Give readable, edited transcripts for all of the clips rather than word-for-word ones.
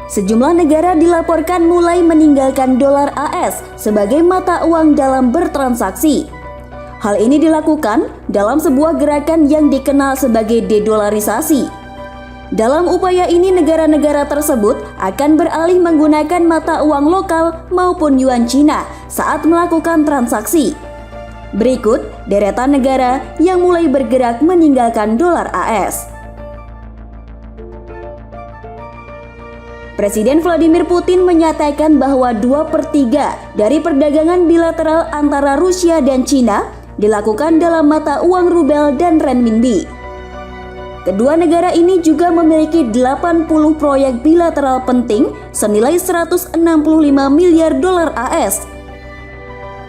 Sejumlah negara dilaporkan mulai meninggalkan dolar AS sebagai mata uang dalam bertransaksi. Hal ini dilakukan dalam sebuah gerakan yang dikenal sebagai dedolarisasi. Dalam upaya ini, negara-negara tersebut akan beralih menggunakan mata uang lokal maupun yuan Cina saat melakukan transaksi. Berikut deretan negara yang mulai bergerak meninggalkan dolar AS. Presiden Vladimir Putin menyatakan bahwa 2/3 dari perdagangan bilateral antara Rusia dan Cina dilakukan dalam mata uang rubel dan renminbi. Kedua negara ini juga memiliki 80 proyek bilateral penting senilai 165 miliar dolar AS.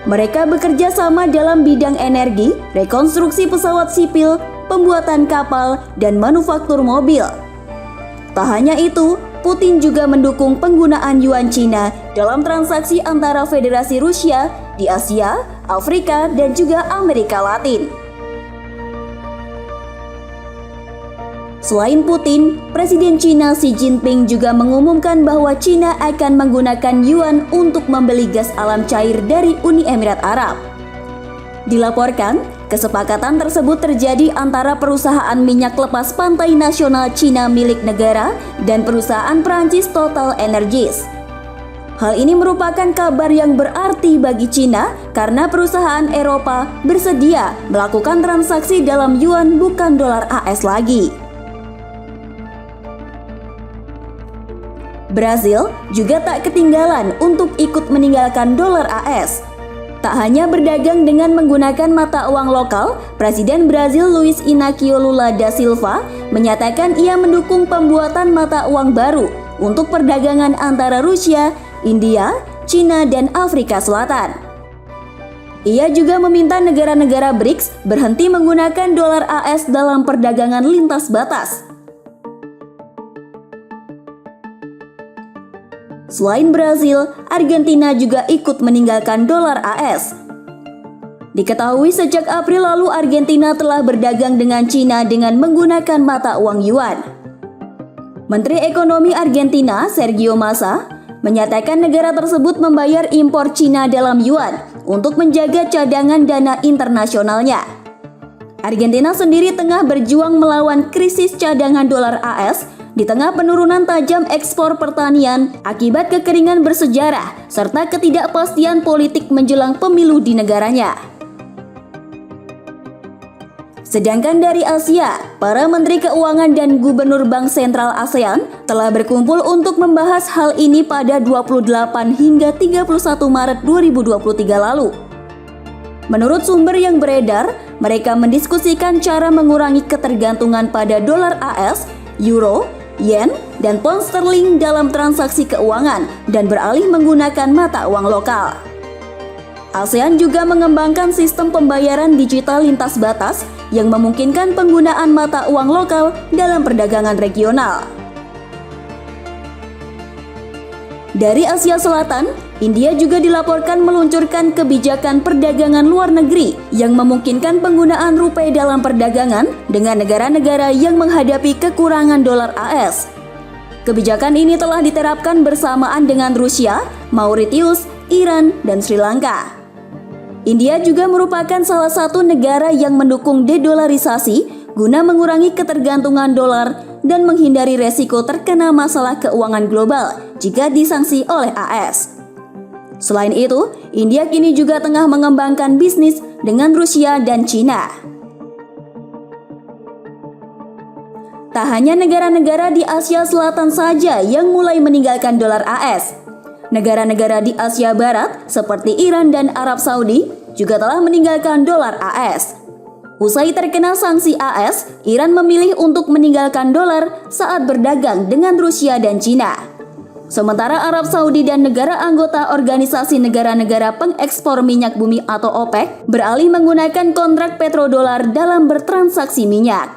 Mereka bekerja sama dalam bidang energi, rekonstruksi pesawat sipil, pembuatan kapal, dan manufaktur mobil. Tak hanya itu, Putin juga mendukung penggunaan yuan Cina dalam transaksi antara Federasi Rusia di Asia, Afrika, dan juga Amerika Latin. Selain Putin, Presiden Cina Xi Jinping juga mengumumkan bahwa Cina akan menggunakan yuan untuk membeli gas alam cair dari Uni Emirat Arab. Dilaporkan, kesepakatan tersebut terjadi antara perusahaan minyak lepas pantai nasional Cina milik negara dan perusahaan Prancis Total Energies. Hal ini merupakan kabar yang berarti bagi Cina karena perusahaan Eropa bersedia melakukan transaksi dalam yuan bukan dolar AS lagi. Brazil juga tak ketinggalan untuk ikut meninggalkan dolar AS. Tak hanya berdagang dengan menggunakan mata uang lokal, Presiden Brazil Luiz Inácio Lula da Silva menyatakan ia mendukung pembuatan mata uang baru untuk perdagangan antara Rusia, India, Cina, dan Afrika Selatan. Ia juga meminta negara-negara BRICS berhenti menggunakan dolar AS dalam perdagangan lintas batas. Selain Brazil, Argentina juga ikut meninggalkan dolar AS. Diketahui sejak April lalu Argentina telah berdagang dengan Cina dengan menggunakan mata uang yuan. Menteri Ekonomi Argentina, Sergio Massa, menyatakan negara tersebut membayar impor Cina dalam yuan untuk menjaga cadangan dana internasionalnya. Argentina sendiri tengah berjuang melawan krisis cadangan dolar AS di tengah penurunan tajam ekspor pertanian akibat kekeringan bersejarah serta ketidakpastian politik menjelang pemilu di negaranya. Sedangkan dari Asia, para menteri keuangan dan gubernur Bank Sentral ASEAN telah berkumpul untuk membahas hal ini pada 28 hingga 31 Maret 2023 lalu. Menurut sumber yang beredar, mereka mendiskusikan cara mengurangi ketergantungan pada dolar AS, euro, yen, dan pound sterling dalam transaksi keuangan dan beralih menggunakan mata uang lokal. ASEAN juga mengembangkan sistem pembayaran digital lintas batas yang memungkinkan penggunaan mata uang lokal dalam perdagangan regional. Dari Asia Selatan, India juga dilaporkan meluncurkan kebijakan perdagangan luar negeri yang memungkinkan penggunaan rupiah dalam perdagangan dengan negara-negara yang menghadapi kekurangan dolar AS. Kebijakan ini telah diterapkan bersamaan dengan Rusia, Mauritius, Iran, dan Sri Lanka. India juga merupakan salah satu negara yang mendukung dedolarisasi guna mengurangi ketergantungan dolar dan menghindari resiko terkena masalah keuangan global jika disanksi oleh AS. Selain itu, India kini juga tengah mengembangkan bisnis dengan Rusia dan Cina. Tak hanya negara-negara di Asia Selatan saja yang mulai meninggalkan dolar AS. Negara-negara di Asia Barat seperti Iran dan Arab Saudi juga telah meninggalkan dolar AS. Usai terkena sanksi AS, Iran memilih untuk meninggalkan dolar saat berdagang dengan Rusia dan Cina. Sementara Arab Saudi dan negara anggota Organisasi Negara-negara Pengekspor Minyak Bumi atau OPEC beralih menggunakan kontrak petrodolar dalam bertransaksi minyak.